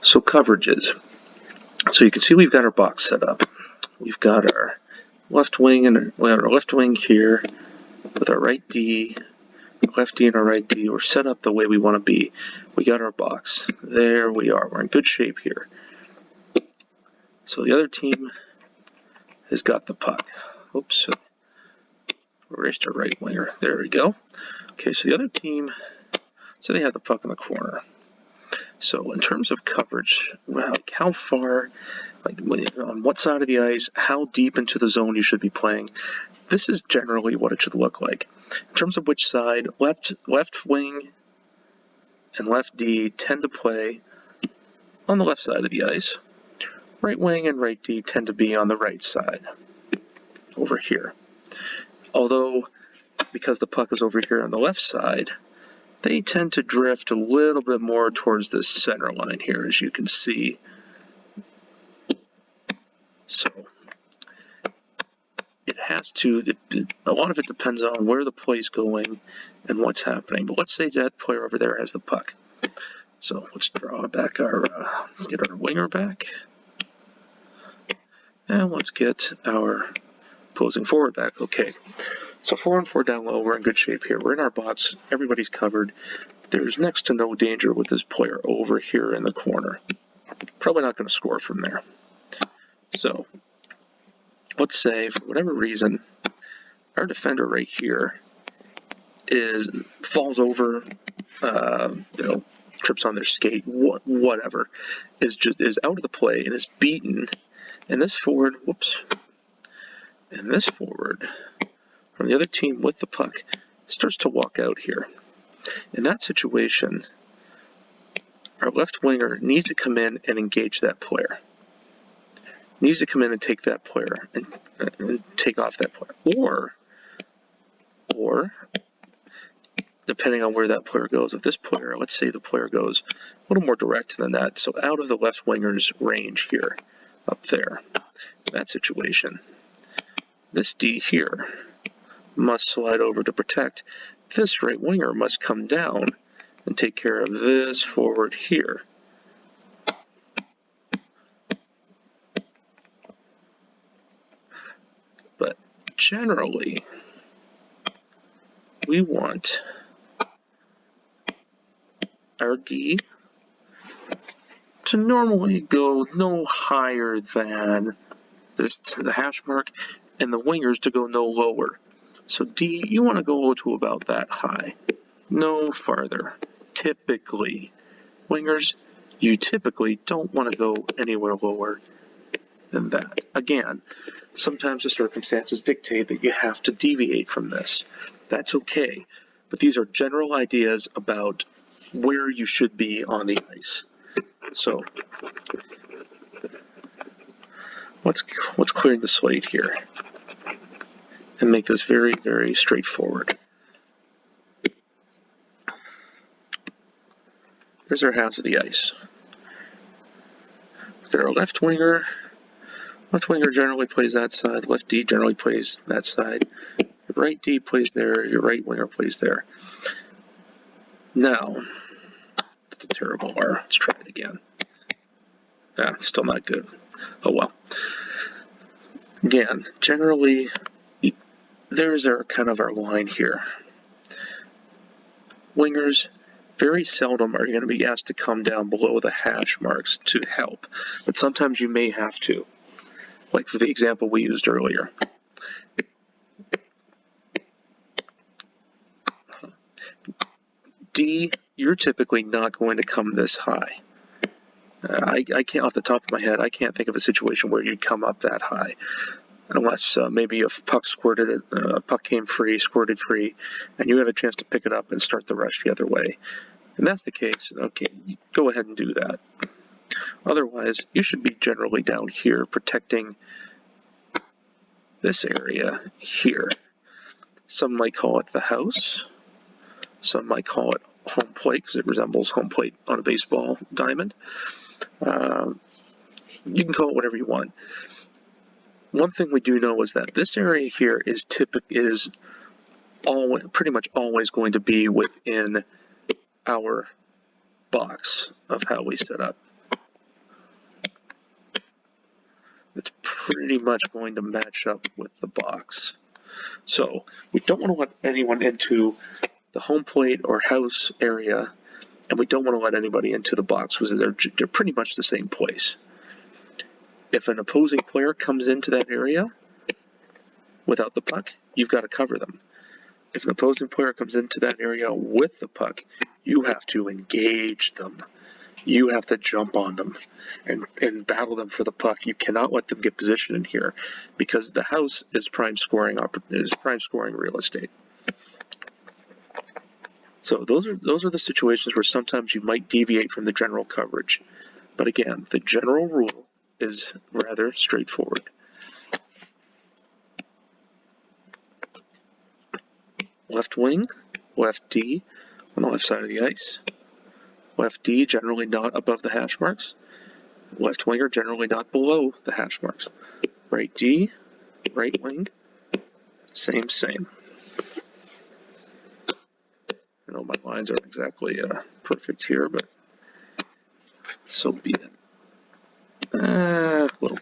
So coverages. So you can see we've got our box set up. We've got our left wing and we have our left wing here with our right D, left D and our right D. We're set up the way we want to be. We got our box. There we are. We're in good shape here. So the other team has got the puck. Oops. Erased our right winger. There we go. Okay, so the other team, so they had the puck in the corner. So in terms of coverage, like how far, like on what side of the ice, how deep into the zone you should be playing, this is generally what it should look like. In terms of which side, left wing and left D tend to play on the left side of the ice. Right wing and right D tend to be on the right side, over here. Although, because the puck is over here on the left side, they tend to drift a little bit more towards this center line here, as you can see. So it has to, a lot of it depends on where the play's going and what's happening. But let's say that player over there has the puck. So let's draw back our, let's get our winger back. And let's get our opposing forward back. Okay, so 4 and 4 down low, we're in good shape here. We're in our box, everybody's covered. There's next to no danger with this player over here in the corner. Probably not going to score from there. So let's say, for whatever reason, our defender right here falls over, trips on their skate, whatever, is out of the play and is beaten. And this forward, from the other team with the puck starts to walk out here. In that situation, our left winger needs to come in and engage that player. Needs to come in and take that player and take off that player. Or, depending on where that player goes, if this player, let's say the player goes a little more direct than that, so out of the left winger's range here, up there, in that situation, this D here must slide over to protect. This right winger must come down and take care of this forward here. But generally, we want our D to normally go no higher than this, the hash mark, and the wingers to go no lower. So D, you want to go to about that high, no farther. Typically, wingers, you typically don't want to go anywhere lower than that. Again, sometimes the circumstances dictate that you have to deviate from this. That's okay, but these are general ideas about where you should be on the ice. So let's clear the slate here and make this very, very straightforward. There's our halves of the ice. Look at our left winger. Left winger generally plays that side. Left D generally plays that side. Your right D plays there. Your right winger plays there. Now, that's a terrible R. Let's try it again. Still not good. Oh well. Again, generally, there's our kind of our line here. Wingers very seldom are you going to be asked to come down below the hash marks to help, but sometimes you may have to, like for the example we used earlier. D, you're typically not going to come this high. I can't, off the top of my head, I can't think of a situation where you'd come up that high, unless maybe a puck came free, squirted free, and you had a chance to pick it up and start the rush the other way. And that's the case, okay, go ahead and do that. Otherwise, you should be generally down here protecting this area here. Some might call it the house. Some might call it home plate because it resembles home plate on a baseball diamond. You can call it whatever you want. One thing we do know is that this area here is pretty much always going to be within our box of how we set up. it's pretty much going to match up with the box. So we don't want to let anyone into the home plate or house area, and we don't want to let anybody into the box because they're pretty much the same place. If an opposing player comes into that area without the puck, you've got to cover them. If an opposing player comes into that area with the puck, you have to engage them. You have to jump on them and battle them for the puck. You cannot let them get positioned in here because the house is prime scoring real estate. So those are the situations where sometimes you might deviate from the general coverage. But again, the general rule is rather straightforward. Left wing, left D on the left side of the ice. Left D generally not above the hash marks. Left winger generally not below the hash marks. Right D, right wing, same. I know my lines aren't exactly perfect here, but so be it. A little